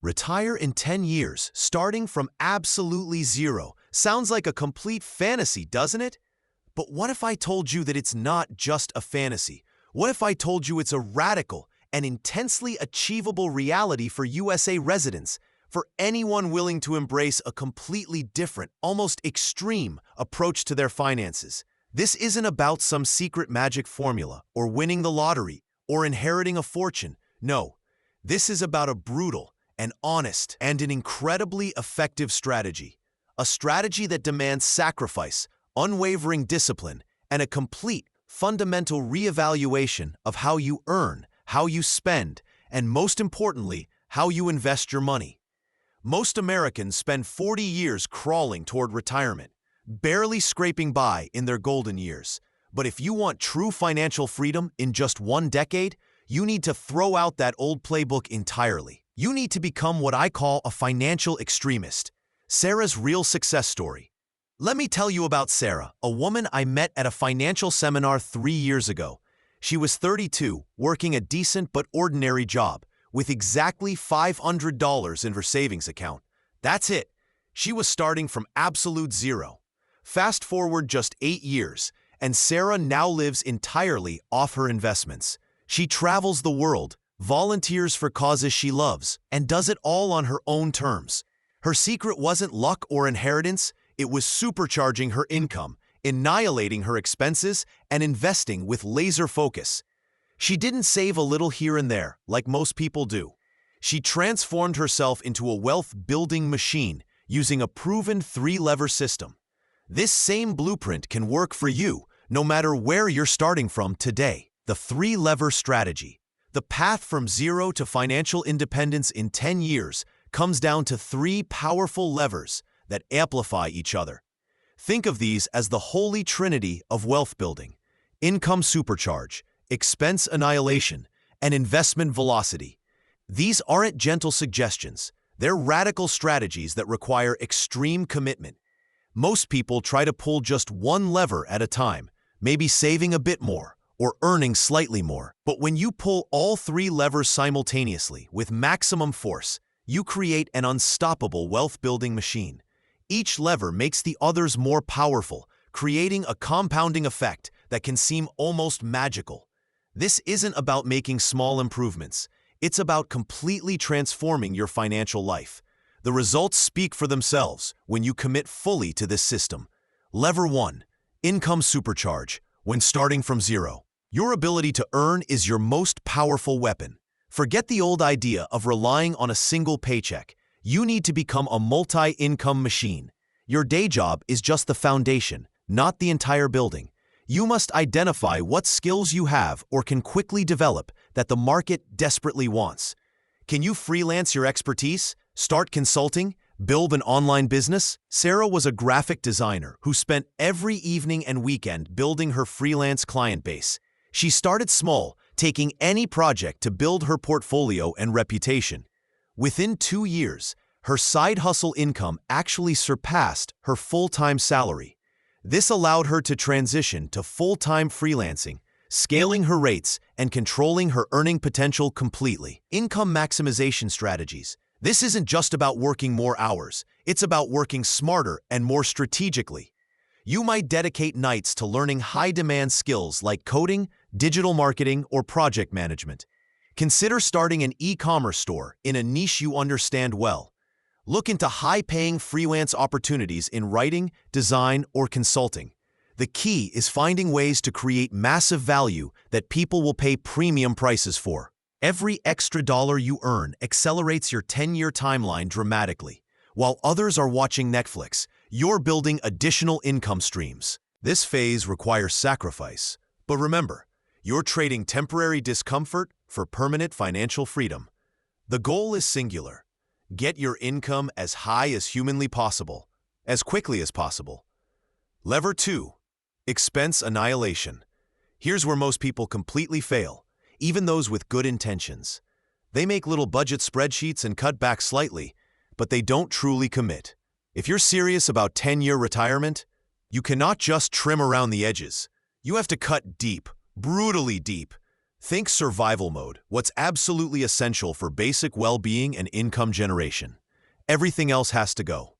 Retire in 10 years, starting from absolutely zero. Sounds like a complete fantasy, doesn't it? But what if I told you that it's not just a fantasy? What if I told you it's a radical and intensely achievable reality for USA residents, for anyone willing to embrace a completely different, almost extreme approach to their finances? This isn't about some secret magic formula, or winning the lottery, or inheriting a fortune. No, this is about a brutal, an honest, and an incredibly effective strategy. A strategy that demands sacrifice, unwavering discipline, and a complete, fundamental reevaluation of how you earn, how you spend, and most importantly, how you invest your money. Most Americans spend 40 years crawling toward retirement, barely scraping by in their golden years. But if you want true financial freedom in just one decade, you need to throw out that old playbook entirely. You need to become what I call a financial extremist. Sarah's real success story. Let me tell you about Sarah, a woman I met at a financial seminar 3 years ago. She was 32, working a decent but ordinary job, with exactly $500 in her savings account. That's it. She was starting from absolute zero. Fast forward just 8 years, and Sarah now lives entirely off her investments. She travels the world, volunteers for causes she loves, and does it all on her own terms. Her secret wasn't luck or inheritance, it was supercharging her income, annihilating her expenses, and investing with laser focus. She didn't save a little here and there, like most people do. She transformed herself into a wealth-building machine using a proven 3-lever system. This same blueprint can work for you, no matter where you're starting from today. The 3-lever strategy. The path from zero to financial independence in 10 years comes down to 3 powerful levers that amplify each other. Think of these as the holy trinity of wealth building: income supercharge, expense annihilation, and investment velocity. These aren't gentle suggestions. They're radical strategies that require extreme commitment. Most people try to pull just one lever at a time, maybe saving a bit more or earning slightly more. But when you pull all 3 levers simultaneously with maximum force, you create an unstoppable wealth-building machine. Each lever makes the others more powerful, creating a compounding effect that can seem almost magical. This isn't about making small improvements. It's about completely transforming your financial life. The results speak for themselves when you commit fully to this system. Lever 1. Income supercharge. When starting from zero, your ability to earn is your most powerful weapon. Forget the old idea of relying on a single paycheck. You need to become a multi-income machine. Your day job is just the foundation, not the entire building. You must identify what skills you have or can quickly develop that the market desperately wants. Can you freelance your expertise, start consulting, build an online business? Sarah was a graphic designer who spent every evening and weekend building her freelance client base. She started small, taking any project to build her portfolio and reputation. Within 2 years, her side hustle income actually surpassed her full-time salary. This allowed her to transition to full-time freelancing, scaling her rates and controlling her earning potential completely. Income maximization strategies. This isn't just about working more hours, it's about working smarter and more strategically. You might dedicate nights to learning high-demand skills like coding, digital marketing, or project management. Consider starting an e-commerce store in a niche you understand well. Look into high-paying freelance opportunities in writing, design, or consulting. The key is finding ways to create massive value that people will pay premium prices for. Every extra dollar you earn accelerates your 10-year timeline dramatically. While others are watching Netflix, you're building additional income streams. This phase requires sacrifice. But remember, you're trading temporary discomfort for permanent financial freedom. The goal is singular. Get your income as high as humanly possible, as quickly as possible. Lever 2. Expense annihilation. Here's where most people completely fail, even those with good intentions. They make little budget spreadsheets and cut back slightly, but they don't truly commit. If you're serious about 10-year retirement, you cannot just trim around the edges. You have to cut deep, brutally deep. Think survival mode, what's absolutely essential for basic well-being and income generation. Everything else has to go.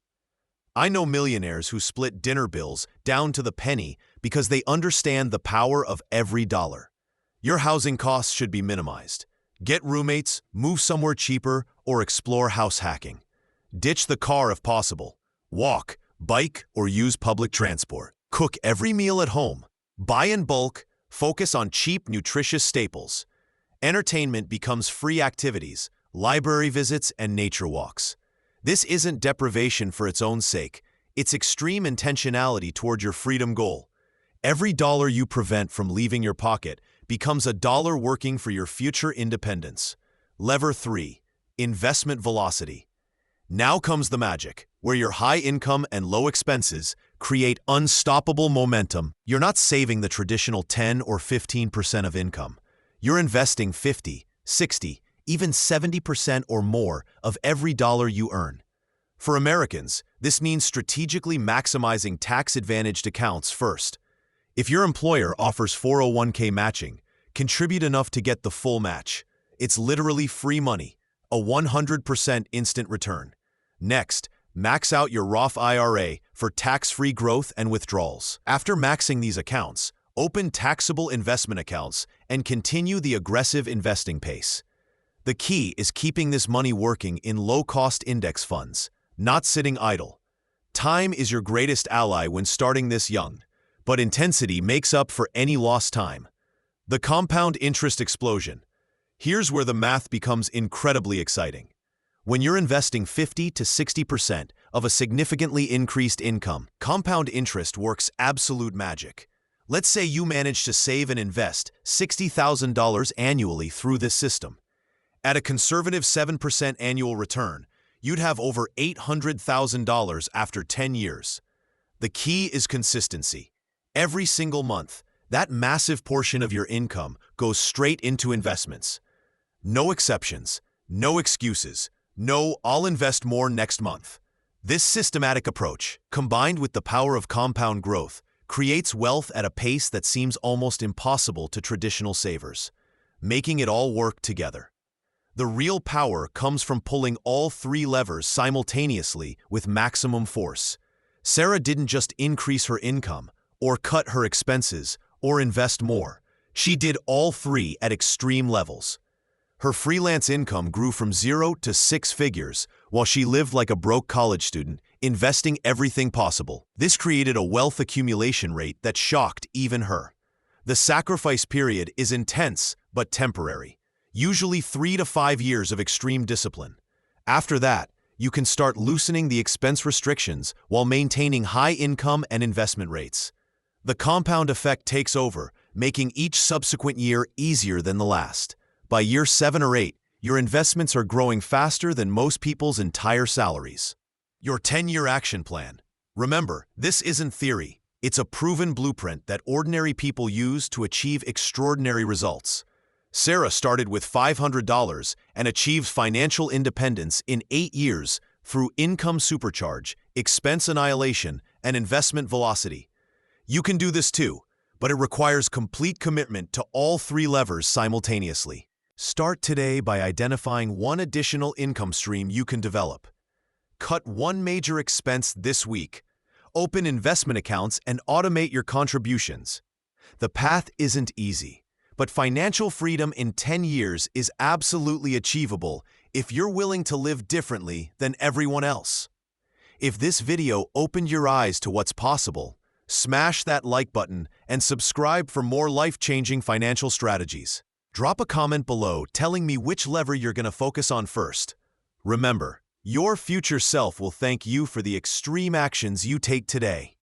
I know millionaires who split dinner bills down to the penny because they understand the power of every dollar. Your housing costs should be minimized. Get roommates, move somewhere cheaper, or explore house hacking. Ditch the car if possible. Walk, bike, or use public transport. Cook every meal at home. Buy in bulk, focus on cheap, nutritious staples. Entertainment becomes free activities, library visits, and nature walks. This isn't deprivation for its own sake. It's extreme intentionality toward your freedom goal. Every dollar you prevent from leaving your pocket becomes a dollar working for your future independence. Lever 3. Investment velocity. Now comes the magic, where your high income and low expenses create unstoppable momentum. You're not saving the traditional 10 or 15% of income. You're investing 50, 60, even 70% or more of every dollar you earn. For Americans, this means strategically maximizing tax-advantaged accounts first. If your employer offers 401k matching, contribute enough to get the full match. It's literally free money, a 100% instant return. Next, max out your Roth IRA for tax-free growth and withdrawals. After maxing these accounts, open taxable investment accounts and continue the aggressive investing pace. The key is keeping this money working in low-cost index funds, not sitting idle. Time is your greatest ally when starting this young, but intensity makes up for any lost time. The compound interest explosion. Here's where the math becomes incredibly exciting. When you're investing 50 to 60% of a significantly increased income, compound interest works absolute magic. Let's say you manage to save and invest $60,000 annually through this system. At a conservative 7% annual return, you'd have over $800,000 after 10 years. The key is consistency. Every single month, that massive portion of your income goes straight into investments. No exceptions, no excuses. No, I'll invest more next month. This systematic approach, combined with the power of compound growth, creates wealth at a pace that seems almost impossible to traditional savers, making it all work together. The real power comes from pulling all three levers simultaneously with maximum force. Sarah didn't just increase her income, or cut her expenses, or invest more. She did all three at extreme levels. Her freelance income grew from 0 to 6 figures, while she lived like a broke college student, investing everything possible. This created a wealth accumulation rate that shocked even her. The sacrifice period is intense but temporary, usually 3 to 5 years of extreme discipline. After that, you can start loosening the expense restrictions while maintaining high income and investment rates. The compound effect takes over, making each subsequent year easier than the last. By year 7 or 8, your investments are growing faster than most people's entire salaries. Your 10-year action plan. Remember, this isn't theory. It's a proven blueprint that ordinary people use to achieve extraordinary results. Sarah started with $500 and achieved financial independence in 8 years through income supercharge, expense annihilation, and investment velocity. You can do this too, but it requires complete commitment to all three levers simultaneously. Start today by identifying one additional income stream you can develop. Cut one major expense this week. Open investment accounts and automate your contributions. The path isn't easy, but financial freedom in 10 years is absolutely achievable if you're willing to live differently than everyone else. If this video opened your eyes to what's possible, smash that like button and subscribe for more life-changing financial strategies. Drop a comment below telling me which lever you're going to focus on first. Remember, your future self will thank you for the extreme actions you take today.